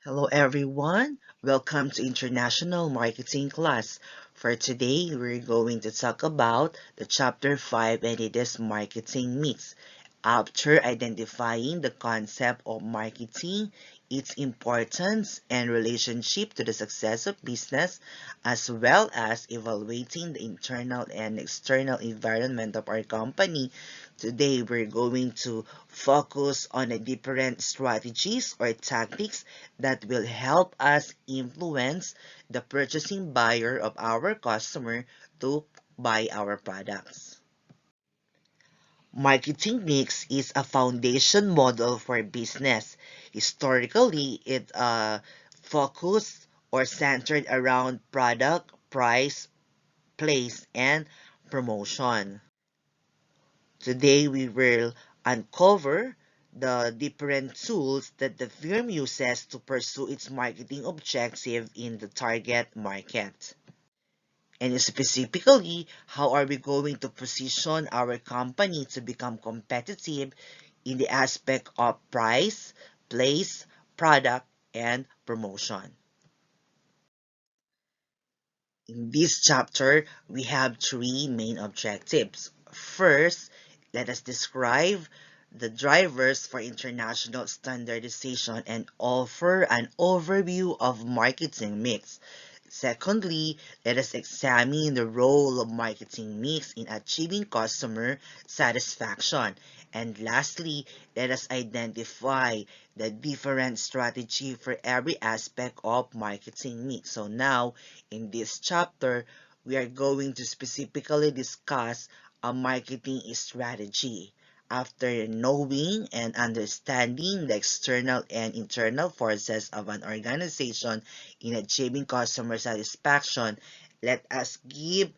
Hello everyone, welcome to International Marketing class. For today, we're going to talk about the chapter 5 and it is marketing mix. After identifying the concept of marketing, its importance and relationship to the success of business, as well as evaluating the internal and external environment of our company, today we're going to focus on the different strategies or tactics that will help us influence the purchasing buyer of our customer to buy our products. Marketing mix is a foundation model for business. Historically, it focused or centered around product, price, place, and promotion. Today, we will uncover the different tools that the firm uses to pursue its marketing objective in the target market. And specifically, how are we going to position our company to become competitive in the aspect of price, place, product, and promotion. In this chapter, we have three main objectives. First, let us describe the drivers for international standardization and offer an overview of marketing mix. Secondly, let us examine the role of marketing mix in achieving customer satisfaction. And lastly, let us identify the different strategy for every aspect of marketing mix. So now, in this chapter, we are going to specifically discuss a marketing strategy. After knowing and understanding the external and internal forces of an organization in achieving customer satisfaction, let us give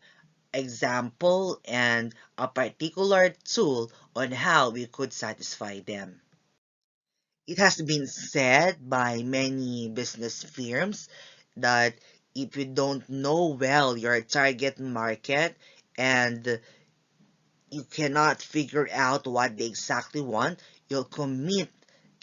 example and a particular tool on how we could satisfy them. It has been said by many business firms that if you don't know well your target market and you cannot figure out what they exactly want, you'll commit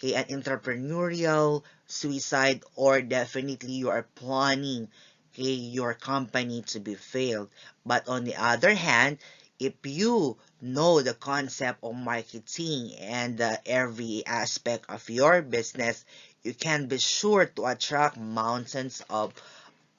an entrepreneurial suicide, or definitely you are planning your company to be failed. But on the other hand, if you know the concept of marketing and every aspect of your business, you can be sure to attract mountains of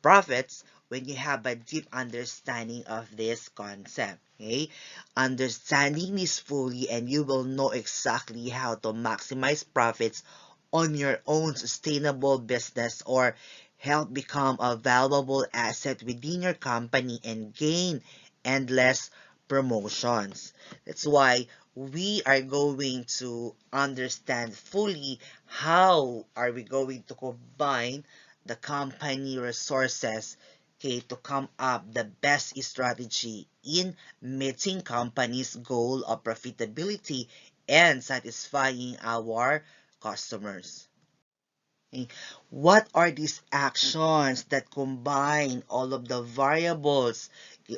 profits when you have a deep understanding of this concept. Okay? Understanding this fully and you will know exactly how to maximize profits on your own sustainable business or help become a valuable asset within your company and gain endless promotions. That's why we are going to understand fully how are we going to combine the company resources, to come up the best strategy in meeting company's goal of profitability and satisfying our customers. Okay. What are these actions that combine all of the variables,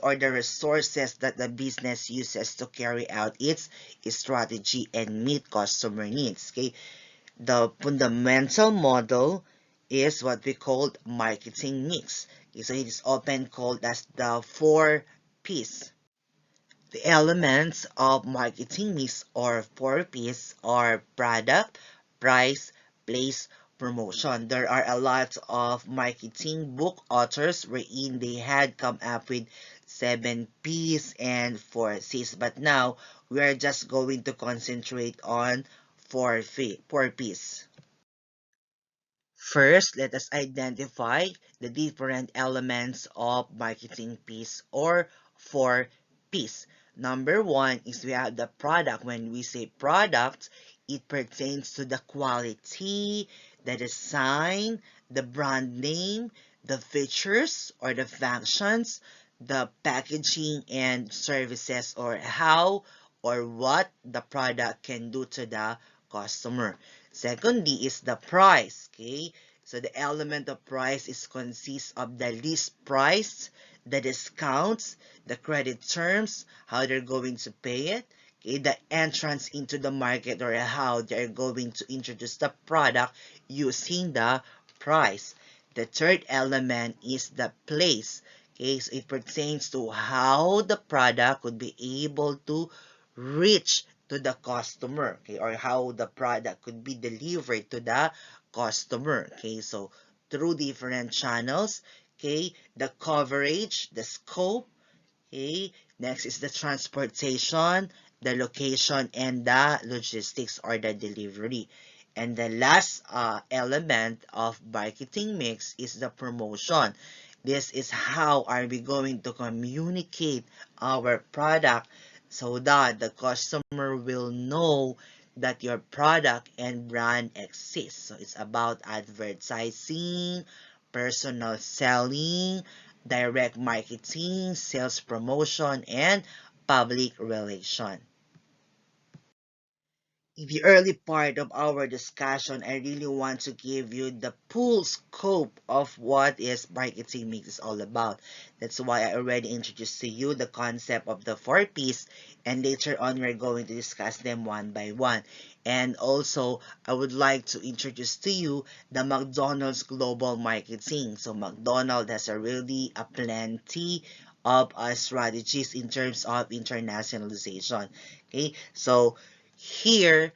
or the resources that the business uses to carry out its strategy and meet customer needs? Okay. The fundamental model is what we call marketing mix. So it is often called as the 4 Ps. The elements of marketing mix or 4 Ps are product, price, place, promotion. There are a lot of marketing book authors wherein they had come up with 7 Ps and 4 Cs. But now we are just going to concentrate on 4 Ps. First, let us identify the different elements of marketing piece or 4 Ps. Number one is we have the product. When we say product, it pertains to the quality, the design, the brand name, the features or the functions, the packaging and services, or how or what the product can do to the customer. Secondly is the price. Okay, so the element of price is consists of the list price, the discounts, the credit terms, how they're going to pay it, okay, the entrance into the market or how they're going to introduce the product using the price. The third element is the place. Okay, so it pertains to how the product could be able to reach to the customer, okay, or how the product could be delivered to the customer. Okay, so through different channels, okay, the coverage, the scope, okay, next is the transportation, the location, and the logistics or the delivery. And the last element of marketing mix is the promotion. This is how are we going to communicate our product so that the customer will know that your product and brand exists. So it's about advertising, personal selling, direct marketing, sales promotion, and public relation. In the early part of our discussion, I really want to give you the full scope of what is marketing mix is all about. That's why I already introduced to you the concept of the 4 Ps, and later on we're going to discuss them one by one. And also, I would like to introduce to you the McDonald's global marketing. So McDonald's has a plenty of strategies in terms of internationalization. Okay, so here,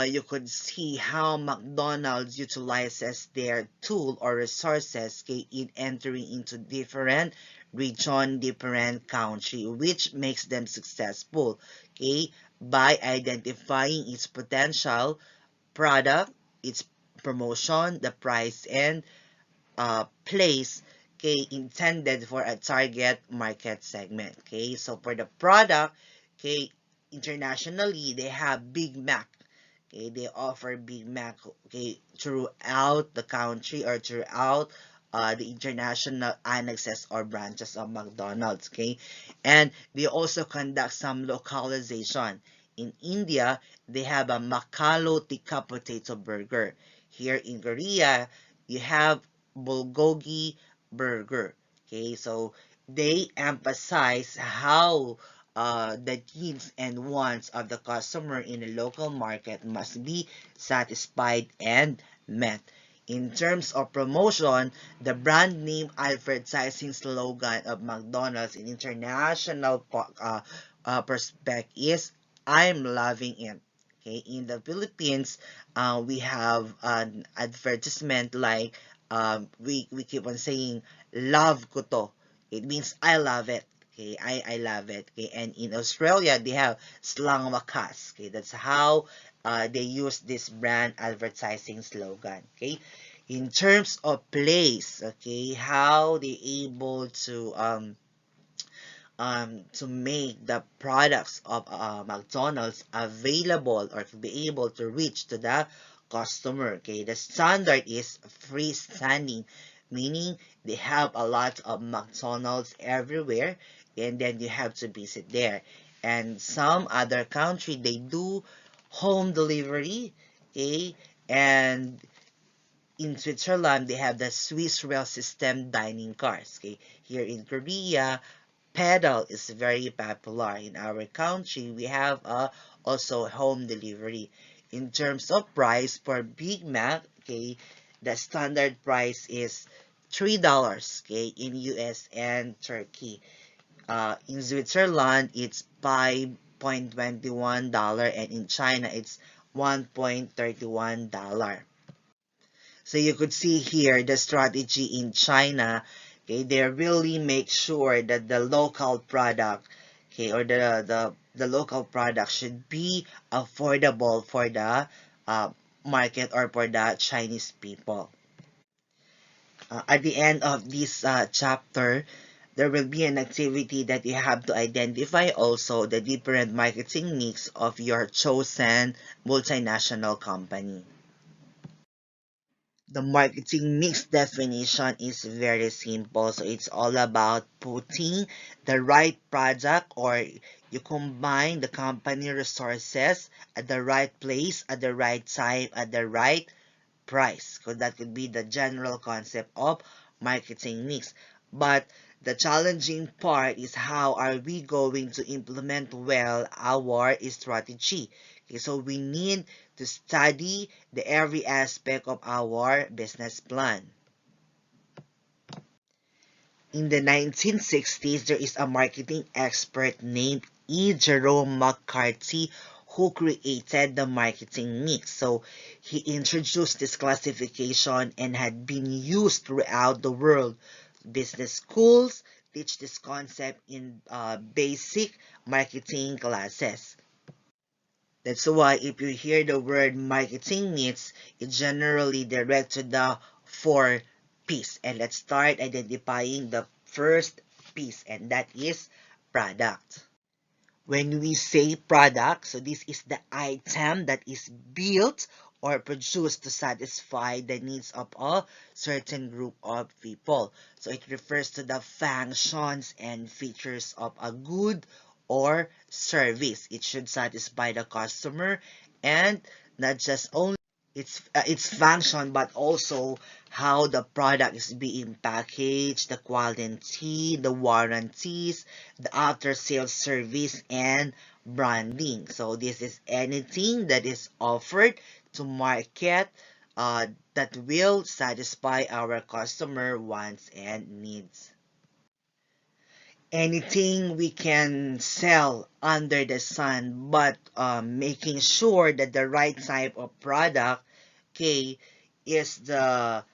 you could see how McDonald's utilizes their tool or resources, okay, in entering into different region, different country, which makes them successful, okay, by identifying its potential product, its promotion, the price, and place, okay, intended for a target market segment. Okay, so for the product, okay, internationally they have Big Mac. Okay, they offer Big Mac, okay, throughout the country or throughout the international annexes or branches of McDonald's. Okay, and they also conduct some localization. In India, they have a Makalo tikka potato burger. Here in Korea, you have bulgogi burger. Okay, so they emphasize how the needs and wants of the customer in the local market must be satisfied and met. In terms of promotion, the brand name advertising slogan of McDonald's in international perspective is "I'm loving it." Okay, in the Philippines, we have an advertisement like we keep on saying love ko to. It means I love it. Okay, I love it. Okay, and in Australia they have slang wakas. Okay, that's how they use this brand advertising slogan. Okay, in terms of place, okay, how they able to make the products of McDonald's available or to be able to reach to the customer. Okay, the standard is freestanding, meaning they have a lot of McDonald's everywhere, and then you have to visit there. And some other country they do home delivery. Okay, and in Switzerland they have the Swiss rail system dining cars. Okay, here in Korea pedal is very popular. In our country, we have also home delivery. In terms of price for Big Mac, okay, the standard price is $3, okay, in US and Turkey. In Switzerland, it's $5.21, and in China, it's $1.31. So you could see here the strategy in China. Okay, they really make sure that the local product, okay, or the local product should be affordable for the market or for the Chinese people. At the end of this chapter, there will be an activity that you have to identify also the different marketing mix of your chosen multinational company. The marketing mix definition is very simple. So it's all about putting the right product, or you combine the company resources at the right place, at the right time, at the right price. So that could be the general concept of marketing mix. But the challenging part is how are we going to implement well our strategy. Okay, so we need to study the every aspect of our business plan. In the 1960s, there is a marketing expert named E. Jerome McCarthy who created the marketing mix. So he introduced this classification and had been used throughout the world. Business schools teach this concept in basic marketing classes. That's why if you hear the word marketing mix, it generally direct to the four P's. And let's start identifying the first piece, and that is product. When we say product, so this is the item that is built or produced to satisfy the needs of a certain group of people. So it refers to the functions and features of a good or service. It should satisfy the customer and not just only its function, but also how the product is being packaged, the quality, the warranties, the after sales service, and branding. So this is anything that is offered to market that will satisfy our customer wants and needs. Anything we can sell under the sun, but making sure that the right type of product, okay, is the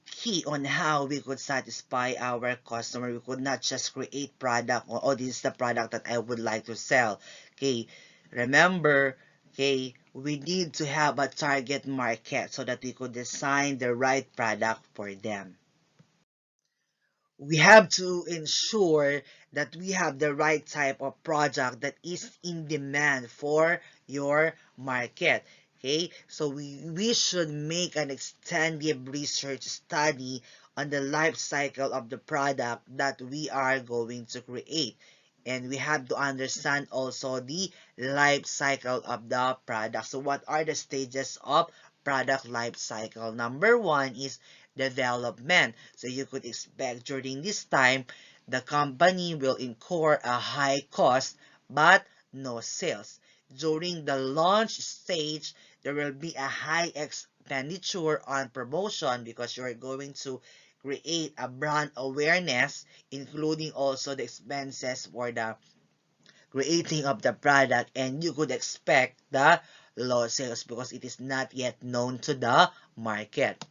key on how we could satisfy our customer. We could not just create product or, oh, this is the product that I would like to sell. Okay, remember, okay, we need to have a target market so that we could design the right product for them. We have to ensure that we have the right type of product that is in demand for your market. Okay, so we should make an extensive research study on the life cycle of the product that we are going to create. And we have to understand also the life cycle of the product. So what are the stages of product life cycle? Number one is development. So you could expect during this time, the company will incur a high cost but no sales. During the launch stage, there will be a high expenditure on promotion because you're going to create a brand awareness, including also the expenses for the creating of the product, and you could expect the low sales because it is not yet known to the market.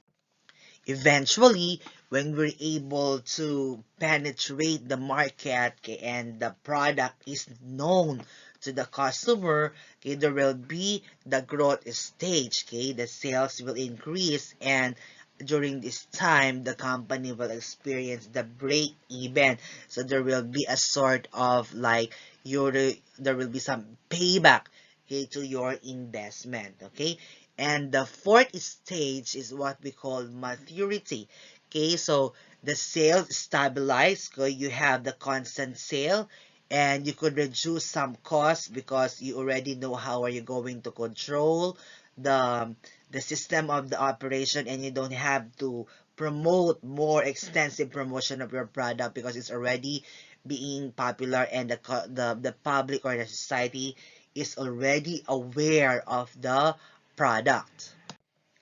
Eventually, when we're able to penetrate the market, okay, and the product is known to the customer, okay, there will be the growth stage. Okay, the sales will increase, and during this time, the company will experience the break even. So there will be a sort of like there will be some payback, okay, to your investment. Okay, and the fourth stage is what we call maturity. Okay, so the sale stabilize, so you have the constant sale, and you could reduce some costs because you already know how are you going to control the the system of the operation, and you don't have to promote more extensive promotion of your product because it's already being popular, and the public or the society is already aware of the product.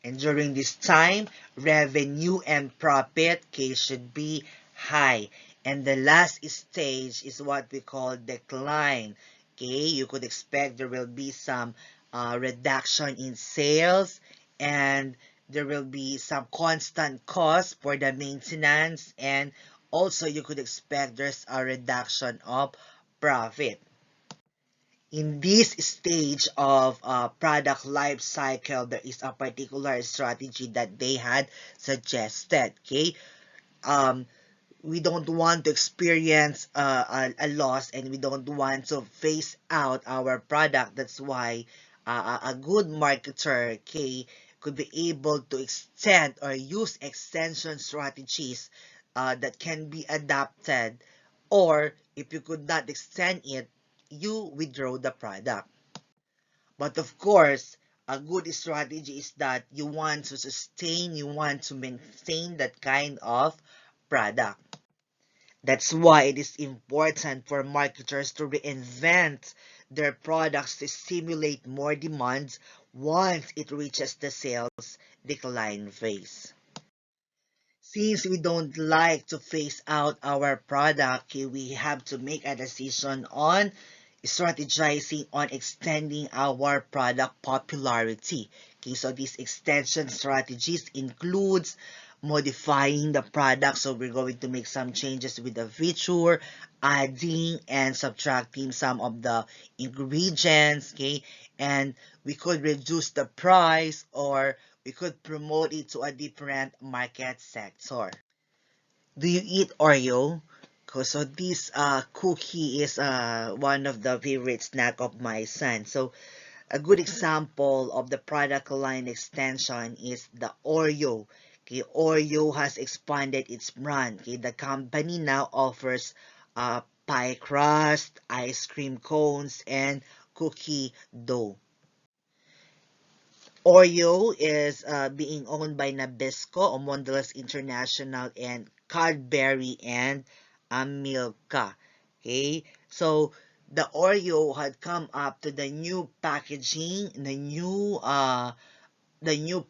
And during this time, revenue and profit, okay, should be high. And the last stage is what we call decline. Okay, you could expect there will be some reduction in sales, and there will be some constant cost for the maintenance, and also you could expect there's a reduction of profit. In this stage of product life cycle, there is a particular strategy that they had suggested. Okay, um, we don't want to experience a loss, and we don't want to phase out our product. That's why a good marketer, okay, could be able to extend or use extension strategies that can be adapted, or if you could not extend it, you withdraw the product. But of course, a good strategy is that you want to sustain, you want to maintain that kind of product. That's why it is important for marketers to reinvent their products to stimulate more demand once it reaches the sales decline phase. Since we don't like to phase out our product, okay, we have to make a decision on strategizing on extending our product popularity. Okay, so these extension strategies includes modifying the product. So we're going to make some changes with the feature, adding and subtracting some of the ingredients, okay, and we could reduce the price or we could promote it to a different market sector. Do you eat Oreo? So this cookie is one of the favorite snack of my son. So a good example of the product line extension is the Oreo. Okay, Oreo has expanded its brand. Okay, the company now offers pie crust, ice cream cones, and cookie dough. Oreo is being owned by Nabisco, Mondelez International, and Cadbury and Milka. Okay, so the Oreo had come up to the new packaging, the new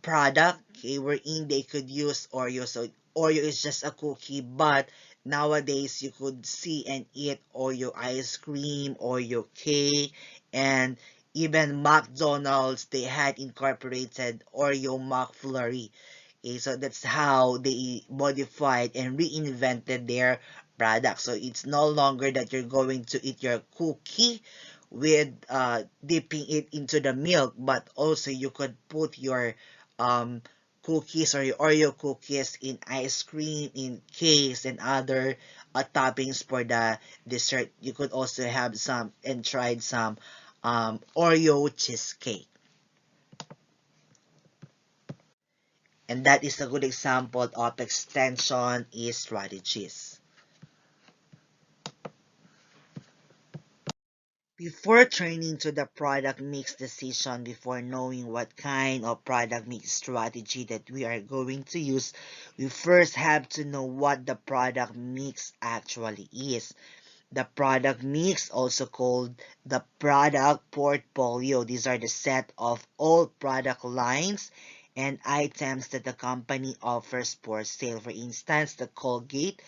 product, okay, wherein they could use Oreo. So Oreo is just a cookie, but nowadays you could see and eat Oreo ice cream, Oreo cake, and even McDonald's, they had incorporated Oreo McFlurry. Okay, so that's how they modified and reinvented their product. So it's no longer that you're going to eat your cookie with dipping it into the milk, but also you could put your um, cookies or your Oreo cookies in ice cream, in cakes, and other toppings for the dessert. You could also have some and tried some Oreo cheesecake. And that is a good example of extension strategies. Before turning to the product mix decision, before knowing what kind of product mix strategy that we are going to use, we first have to know what the product mix actually is. The product mix, also called the product portfolio. These are the set of all product lines and items that the company offers for sale. For instance, the Colgate,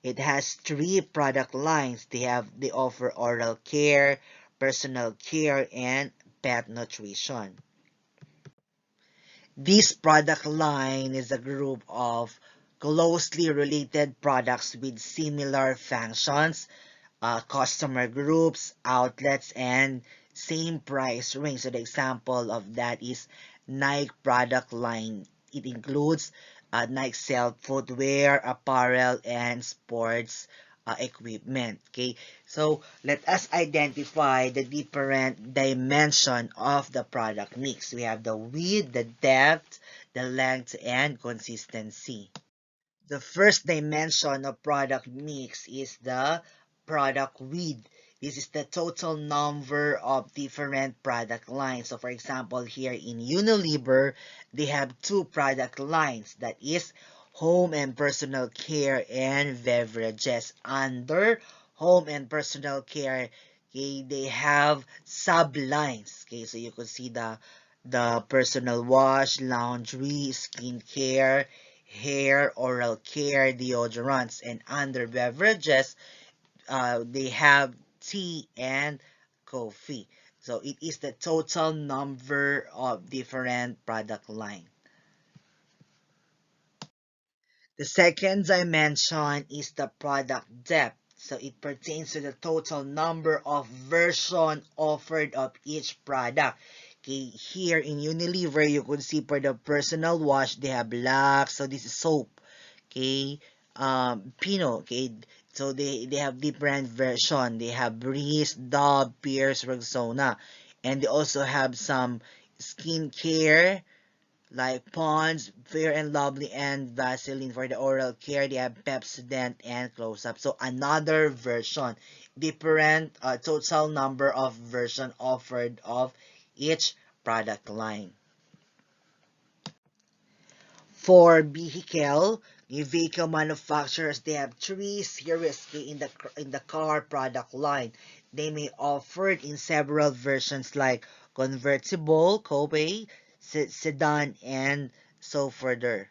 it has three product lines. They offer oral care, personal care, and pet nutrition. This product line is a group of closely related products with similar functions, customer groups, outlets, and same price range. So the example of that is Nike product line. It includes Nike sell footwear, apparel, and sports equipment. Okay, so let us identify the different dimension of the product mix. We have the width, the depth, the length, and consistency. The first dimension of product mix is the product width. This is the total number of different product lines. So for example, here in Unilever, they have two product lines. That is home and personal care and beverages. Under home and personal care, okay, they have sublines. Okay, so you can see the personal wash, laundry, skincare, hair, oral care, deodorants, and under beverages, they have tea and coffee. So it is the total number of different product line. The second dimension is the product depth. So it pertains to the total number of version offered of each product. Okay, here in Unilever, you could see for the personal wash, they have black. So this is soap. Okay, Pino. Okay, so they have different version. They have Breeze, Dove, Pierce, Rexona, and they also have some skincare like Pond's, Fair and Lovely, and Vaseline. For the oral care, they have Pepsodent and Close Up. So another version, different total number of version offered of each product line. For vehicle manufacturers, they have three series in the car product line. They may offer it in several versions like convertible, coupe, sedan, and so further.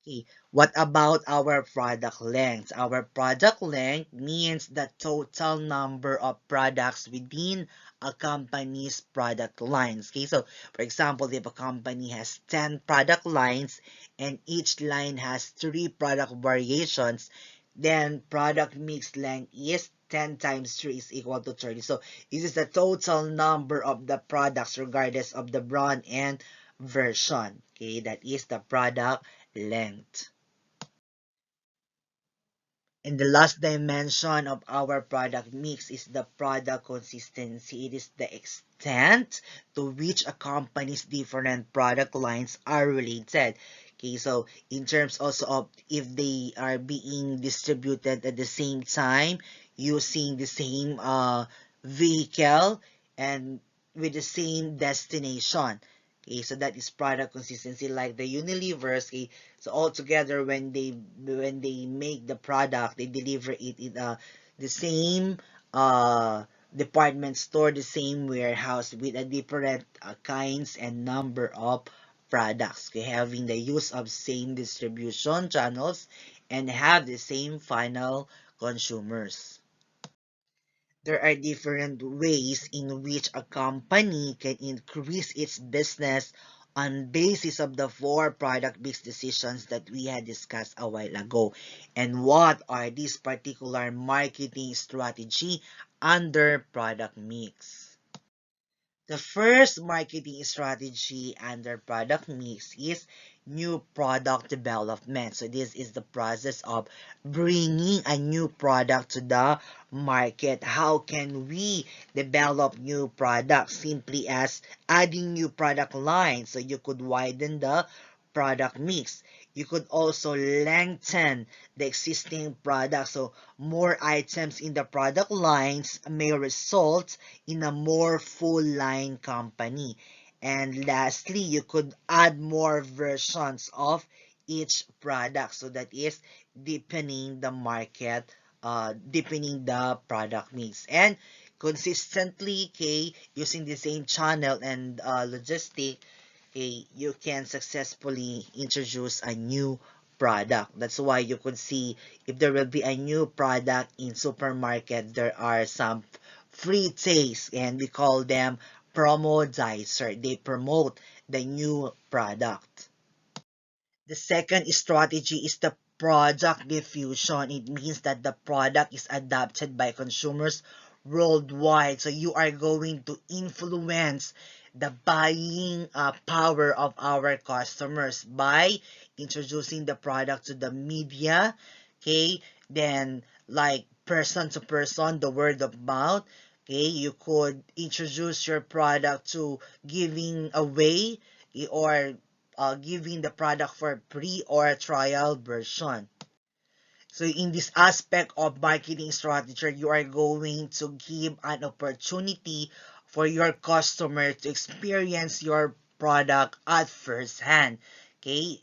Okay, what about our product length? Our product length means the total number of products within a company's product lines. Okay, so for example, if a company has 10 product lines and each line has 3 product variations, then product mix length is 10 times 3 is equal to 30. So this is the total number of the products regardless of the brand and version. Okay, that is the product length. And the last dimension of our product mix is the product consistency. It is the extent to which a company's different product lines are related. Okay, so in terms also of if they are being distributed at the same time using the same vehicle and with the same destination. Okay, so that is product consistency like the Unilevers. Okay, so altogether when they make the product, they deliver it in the same department store, the same warehouse with a different kinds and number of products. Okay, having the use of same distribution channels and have the same final consumers. There are different ways in which a company can increase its business on basis of the four product mix decisions that we had discussed a while ago. And what are these particular marketing strategy under product mix? The first marketing strategy under product mix is new product development. So this is the process of bringing a new product to the market. How can we develop new products? Simply as adding new product lines. So you could widen the product mix. You could also lengthen the existing product. So more items in the product lines may result in a more full line company. And lastly, you could add more versions of each product. So that is deepening the market, deepening the product mix. And consistently, okay, using the same channel and logistic, you can successfully introduce a new product. That's why you could see if there will be a new product in supermarket, there are some free taste and we call them promodizer. They promote the new product. The second strategy is the product diffusion. It means that the product is adopted by consumers worldwide. So you are going to influence the buying power of our customers by introducing the product to the media. Okay, then like person to person, the word of mouth. Okay, you could introduce your product to giving away or giving the product for free or a trial version. So in this aspect of marketing strategy, you are going to give an opportunity for your customer to experience your product at first hand. Okay,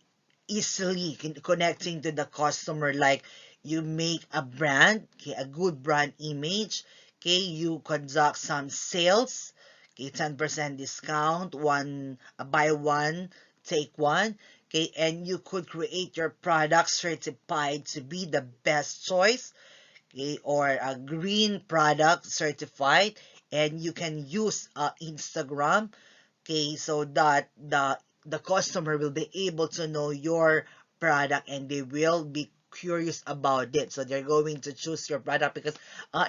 easily connecting to the customer, like you make a brand, okay, a good brand image. Okay, you conduct some sales, okay, 10% discount, one buy one take one. Okay, and you could create your product certified to be the best choice, okay, or a green product certified, and you can use Instagram, okay, so that the customer will be able to know your product and they will be curious about it, so they're going to choose your product because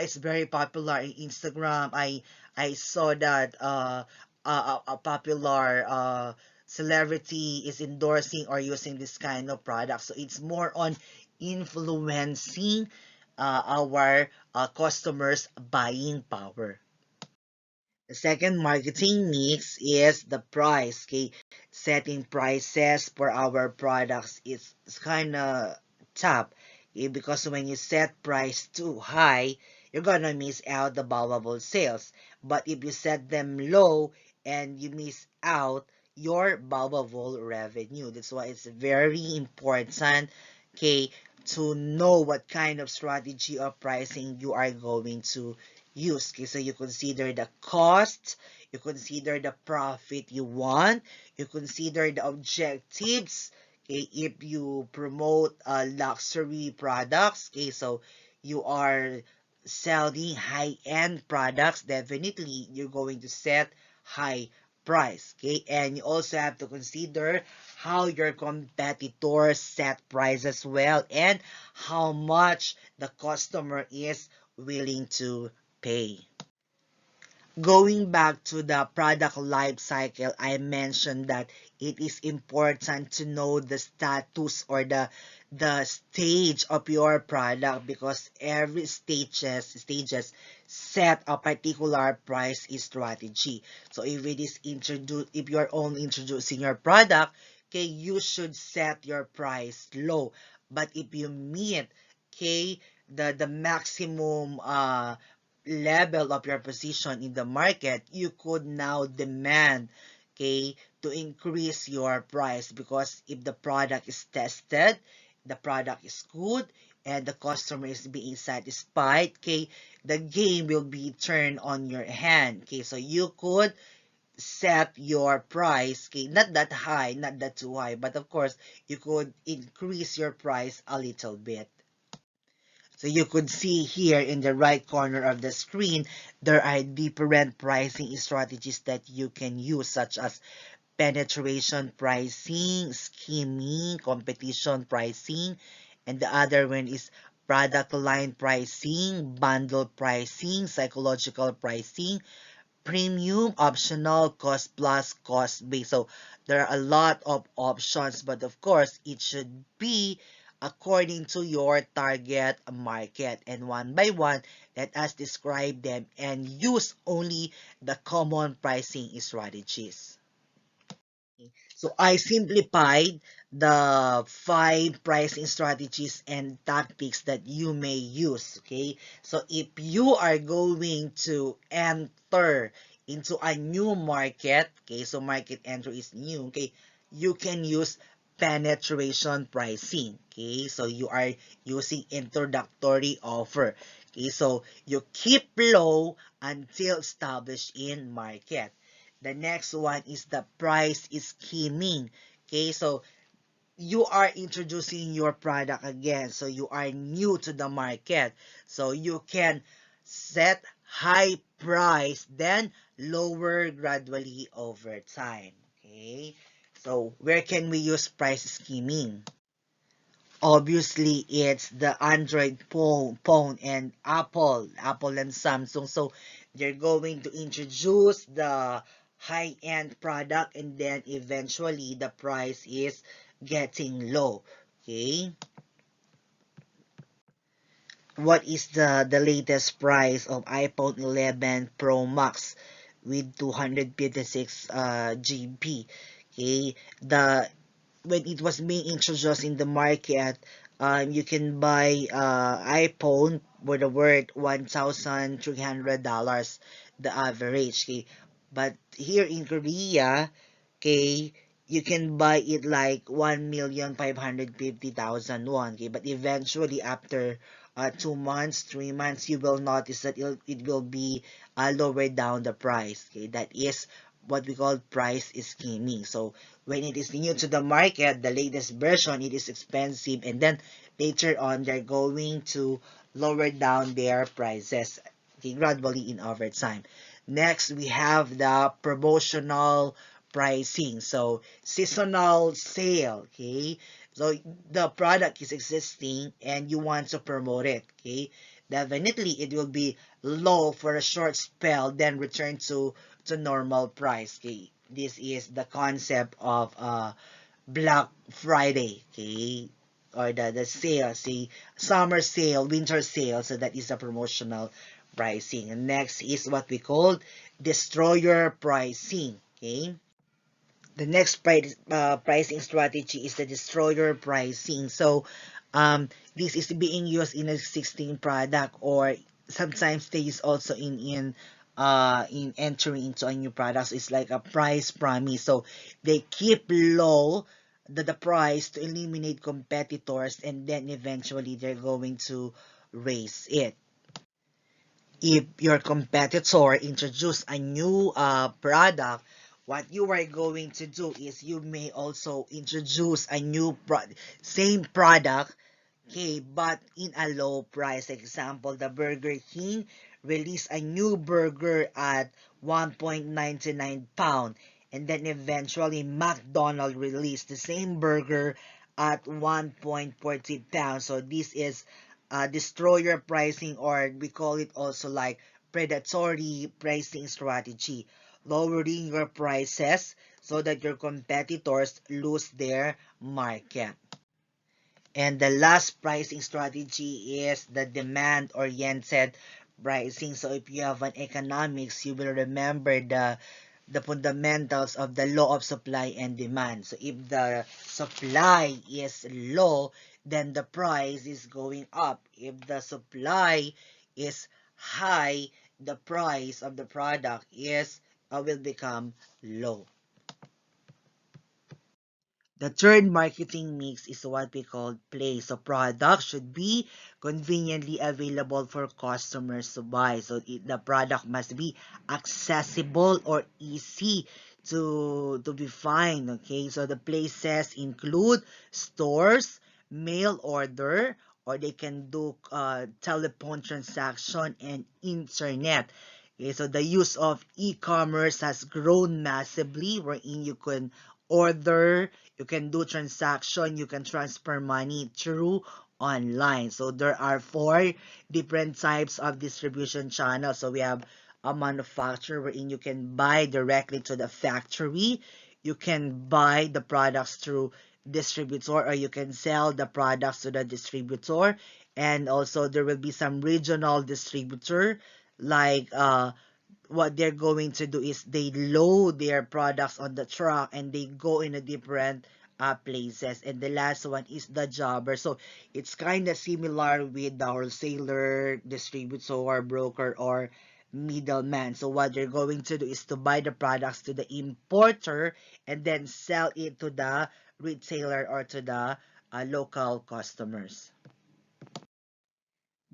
it's very popular in Instagram. I saw that a popular celebrity is endorsing or using this kind of product, so it's more on influencing our customers buying power. The second marketing mix is the price. Okay, setting prices for our products is kind of tough, okay? Because when you set price too high, you're gonna miss out the valuable sales. But if you set them low and you miss out your valuable revenue, that's why it's very important, okay, to know what kind of strategy of pricing you are going to use. Okay, so you consider the cost, you consider the profit you want, you consider the objectives. Okay, if you promote luxury products, okay, so you are selling high-end products, definitely you're going to set high price. Okay, and you also have to consider how your competitors set price as well, and how much the customer is willing to pay. Going back to the product life cycle, I mentioned that it is important to know the status or the stage of your product, because every stages set a particular price strategy. So if you're only introducing your product, okay, you should set your price low. But if you meet, okay, the maximum level of your position in the market, you could now demand, okay, to increase your price, because if the product is tested, the product is good, and the customer is being satisfied, okay, the game will be turned on your hand. Okay, so you could set your price, okay, not that high, not that too high, but of course you could increase your price a little bit. So you could see here in the right corner of the screen, there are different pricing strategies that you can use, such as penetration pricing, skimming, competition pricing, and the other one is product line pricing, bundle pricing, psychological pricing, premium, optional, cost plus, cost base. So there are a lot of options, but of course it should be according to your target market. And one by one, let us describe them and use only the common pricing strategies. So I simplified the 5 pricing strategies and tactics that you may use. Okay, so if you are going to enter into a new market, okay, so market entry is new, okay, you can use penetration pricing. Okay, so you are using introductory offer. Okay, so you keep low until established in market. The next one is the price skimming. Okay, so you are introducing your product again. So you are new to the market. So you can set high price, then lower gradually over time. Okay, so where can we use price skimming? Obviously, it's the Android phone and Apple and Samsung. So they're going to introduce the high-end product, and then eventually the price is getting low. Okay, what is the latest price of iPhone 11 Pro Max with 256 GB? Okay, the when it was being introduced in the market, you can buy iPhone with the worth $1,300, the average. Okay, but here in Korea, okay, you can buy it like 1,550,000 won. Okay, but eventually after 2 months, 3 months, you will notice that it will be lower down the price. Okay, that is what we call price skimming. So when it is new to the market, the latest version, it is expensive, and then later on they're going to lower down their prices, okay, gradually in over time. Next, we have the promotional pricing. So seasonal sale, okay, so the product is existing and you want to promote it, okay, definitely it will be low for a short spell, then return to normal price. Okay, this is the concept of Black Friday, okay, or the sale, see, summer sale, winter sale. So that is the promotional pricing. And next is what we call destroyer pricing. Okay, the next pricing strategy is the destroyer pricing. So this is being used in existing product, or sometimes they use also in entering into a new product. So it's like a price promise. So they keep low the price to eliminate competitors, and then eventually they're going to raise it. If your competitor introduce a new product, what you are going to do is you may also introduce a new same product, okay, but in a low price. Example, the Burger King release a new burger at 1.99 pound, and then eventually McDonald released the same burger at 1.40 pounds. So this is destroyer pricing, or we call it also like predatory pricing strategy, lowering your prices so that your competitors lose their market. And the last pricing strategy is the demand-oriented pricing. So if you have an economics, you will remember the fundamentals of the law of supply and demand. So if the supply is low, then the price is going up. If the supply is high, the price of the product is will become low. The third marketing mix is what we call play. So product should be conveniently available for customers to buy. So the product must be accessible or easy to be found. Okay, so the places include stores, mail order, or they can do telephone transaction and internet. Okay, so the use of e-commerce has grown massively, wherein you can order, you can do transaction, you can transfer money through online. So there are four different types of distribution channels. So we have a manufacturer wherein you can buy directly to the factory. You can buy the products through distributor, or you can sell the products to the distributor. And also there will be some regional distributor, like what they're going to do is they load their products on the truck and they go in a different places. And the last one is the jobber. So it's kind of similar with the wholesaler, distributor, broker, or middleman. So what they're going to do is to buy the products to the importer and then sell it to the retailer or to the local customers.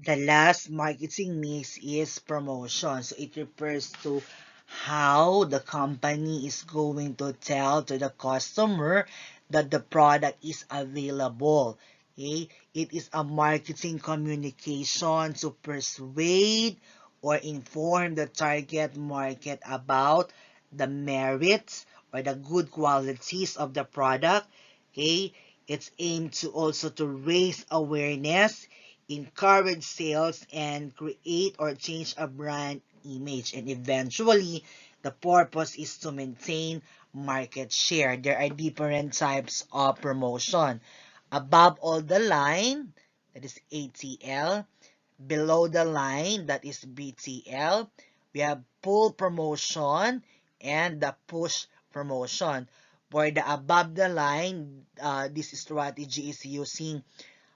The last marketing mix is promotion. So it refers to how the company is going to tell to the customer that the product is available. Okay? It is a marketing communication to persuade or inform the target market about the merits or the good qualities of the product. Okay? It's aimed to also to raise awareness, encourage sales, and create or change a brand image. And eventually, the purpose is to maintain market share. There are different types of promotion. Above all the line, that is ATL. Below the line, that is BTL. We have pull promotion and the push promotion. For the above the line, this strategy is using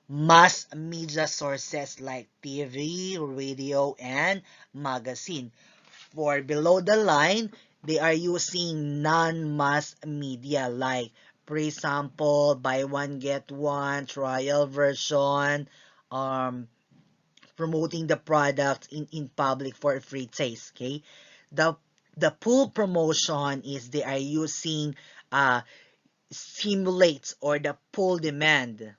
mass media sources like TV, radio, and magazine. For below the line, they are using non-mass media like pre-sample, buy one get one, trial version, um, promoting the product in public for free taste. Okay, the the pull promotion is they are using simulates or the pull demand.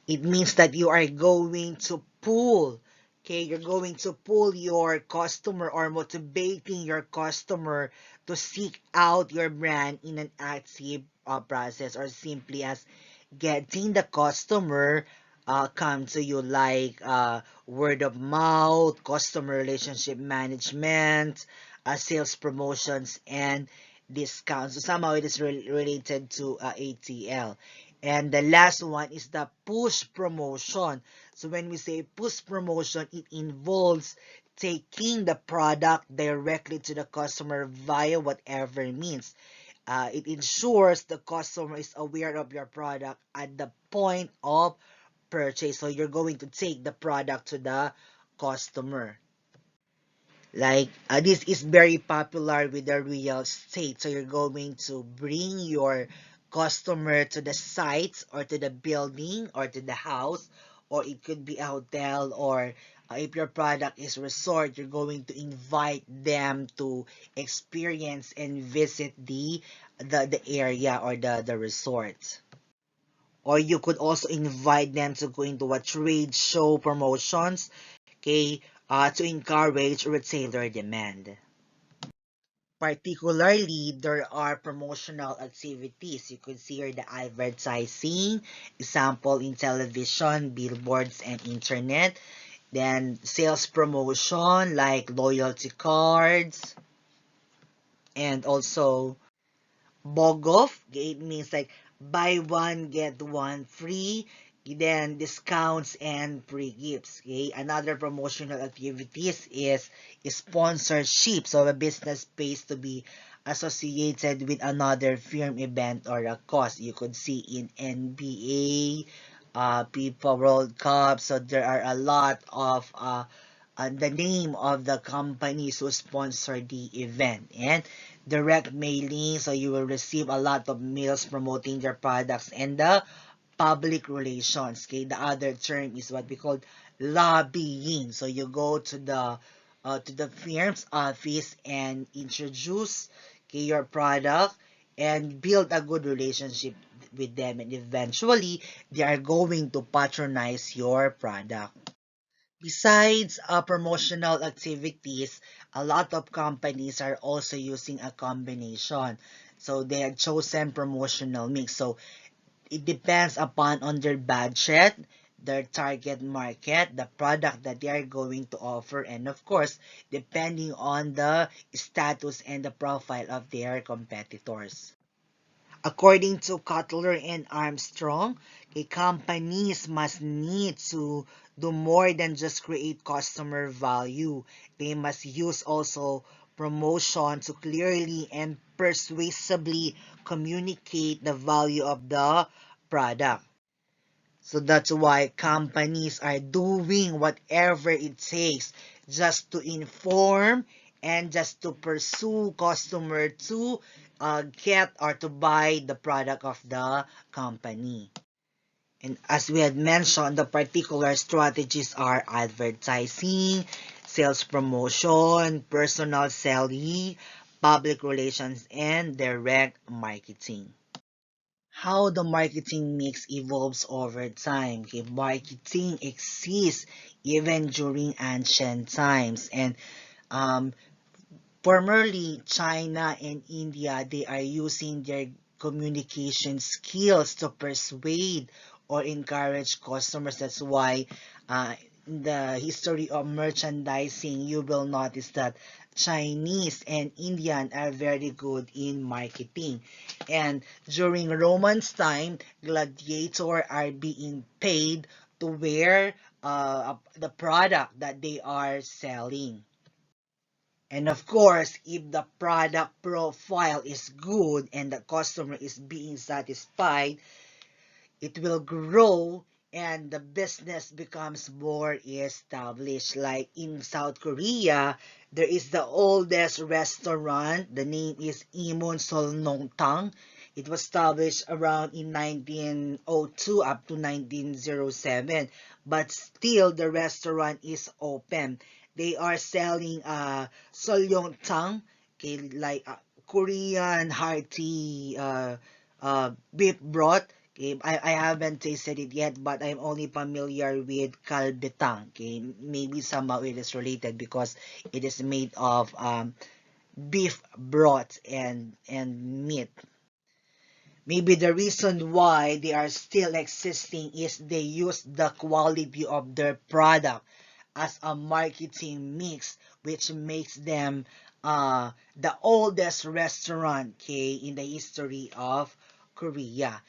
It means that you are going to pull, okay, you're going to pull your customer or motivating your customer to seek out your brand in an active process, or simply as getting the customer come to you, like word of mouth, customer relationship management, sales promotions, and discounts. So somehow it is related to ATL. And the last one is the push promotion. So when we say push promotion, it involves taking the product directly to the customer via whatever means. It ensures the customer is aware of your product at the point of purchase. So you're going to take the product to the customer. Like this is very popular with the real estate. So you're going to bring your customer to the sites or to the building or to the house, or it could be a hotel or If your product is resort, you're going to invite them to experience and visit the area or the resort. Or you could also invite them to go into a trade show promotions, okay, to encourage retailer demand. Particularly, there are promotional activities. You could see here the advertising, example in television, billboards, and internet. Then sales promotion like loyalty cards, and also BOGOF. It means like buy one get one free. Then discounts and free gifts. Okay, another promotional activities is sponsorship. So a business pays to be associated with another firm, event, or a cause. You could see in NBA, FIFA World Cup. So there are a lot of the name of the companies who sponsor the event, and direct mailing, so you will receive a lot of mails promoting their products, and the public relations. Okay, the other term is what we call lobbying. So you go to the firm's office and introduce, okay, your product and build a good relationship with them, and eventually they are going to patronize your product. Besides promotional activities, a lot of companies are also using a combination. So they have chosen promotional mix. So it depends upon on their budget, their target market, the product that they are going to offer, and of course, depending on the status and the profile of their competitors. According to Cutler and Armstrong, companies must need to do more than just create customer value. They must use also promotion to clearly and persuasively communicate the value of the product. So that's why companies are doing whatever it takes just to inform and just to pursue customer to get or to buy the product of the company. And as we had mentioned, the particular strategies are advertising, sales promotion, personal selling, public relations, and direct marketing. How the marketing mix evolves over time. Okay, marketing exists even during ancient times, and um, formerly China and India, they are using their communication skills to persuade or encourage customers. That's why in the history of merchandising, you will notice that Chinese and Indian are very good in marketing. And during Romans time, gladiators are being paid to wear the product that they are selling. And of course, if the product profile is good and the customer is being satisfied, it will grow and the business becomes more established. Like in South Korea, there is the oldest restaurant. The name is Imun Solnongtang. It was established around in 1902 up to 1907. But still, the restaurant is open. They are selling Solyongtang, okay, like Korean hearty beef broth. Okay, I haven't tasted it yet, but I'm only familiar with kalbetang. Okay, maybe somehow it is related because it is made of beef broth and meat. Maybe the reason why they are still existing is they use the quality of their product as a marketing mix, which makes them the oldest restaurant, okay, in the history of Korea.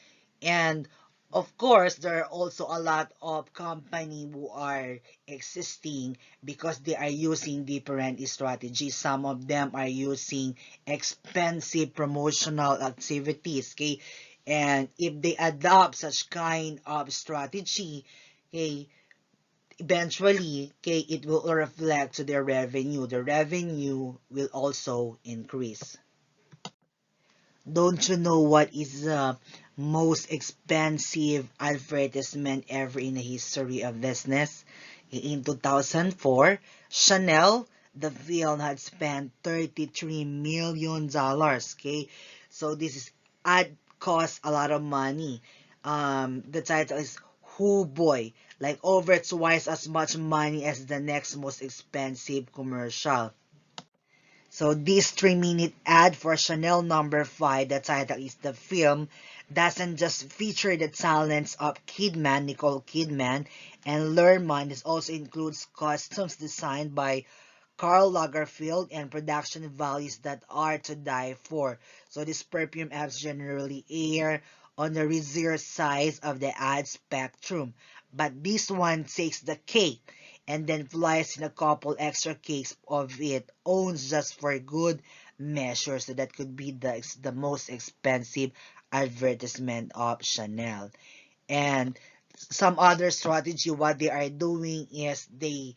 And of course, there are also a lot of company who are existing because they are using different strategies. Some of them are using expensive promotional activities, okay? And if they adopt such kind of strategy, okay, eventually, okay, it will reflect to their revenue. The revenue will also increase. Don't you know what is the most expensive advertisement ever in the history of business? In 2004, Chanel, the film, had spent $33 million. Okay, so this is ad cost a lot of money. The title is Who Boy, like over twice as much money as the next most expensive commercial. So this 3-minute ad for Chanel number 5, the title is the film, doesn't just feature the talents of Kidman, Nicole Kidman, and Lerman. It also includes costumes designed by Karl Lagerfeld and production values that are to die for. So these perfume ads generally air on the reserved side of the ad spectrum. But this one takes the cake and then flies in a couple extra cakes of it owns just for good measure. So that could be the most expensive advertisement of Chanel. And some other strategy, what they are doing is they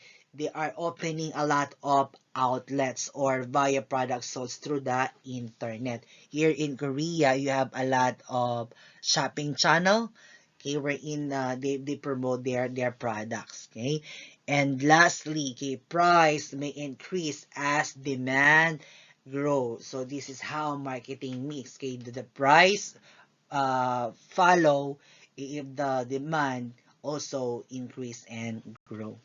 are opening a lot of outlets or via product sold through the internet. Here in Korea, you have a lot of shopping channel, okay, wherein they promote their products, okay. And lastly, okay, price may increase as demand grows. So this is how marketing mix, okay. The price follow if the demand also increase and grow.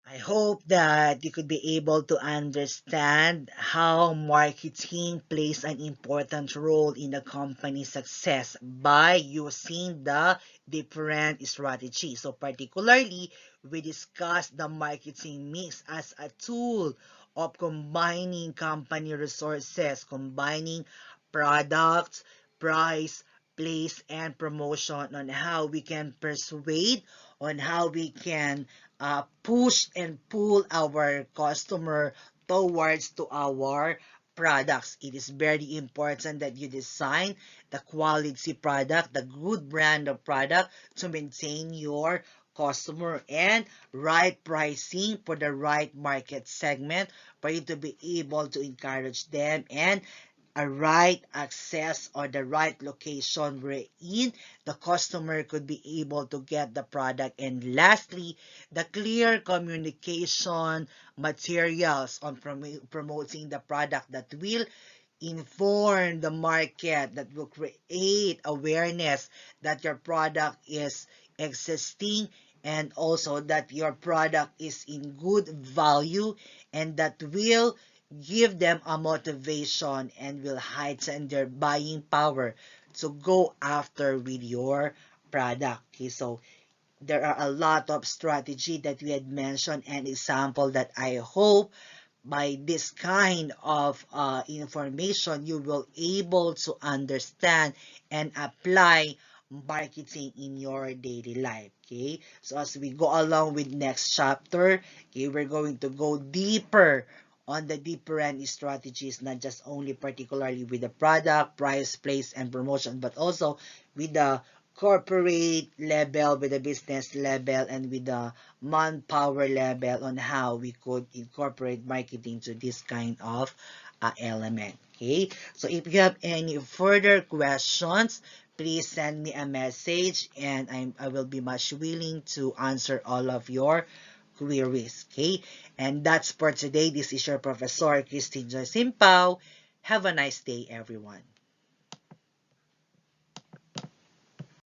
I hope that you could be able to understand how marketing plays an important role in the company's success by using the different strategies. So particularly, we discussed the marketing mix as a tool of combining company resources, combining products, price, place, and promotion on how we can persuade, on how we can push and pull our customer towards to our products. It is very important that you design the quality product, the good brand of product to maintain your customer and right pricing for the right market segment for you to be able to encourage them and a right access or the right location wherein the customer could be able to get the product. And lastly, the clear communication materials on promoting the product that will inform the market, that will create awareness that your product is existing and also that your product is in good value, and that will give them a motivation and will heighten their buying power to go after with your product. Okay, so there are a lot of strategy that we had mentioned and example that I hope by this kind of information you will able to understand and apply marketing in your daily life. Okay, so as we go along with next chapter, okay, we're going to go deeper on the different strategies, not just only particularly with the product, price, place, and promotion, but also with the corporate level, with the business level, and with the manpower level on how we could incorporate marketing to this kind of element. Okay, so if you have any further questions, please send me a message and I will be much willing to answer all of your queries. Okay, and that's for today. This is your Professor Christine Joy Simpao. Have a nice day, everyone.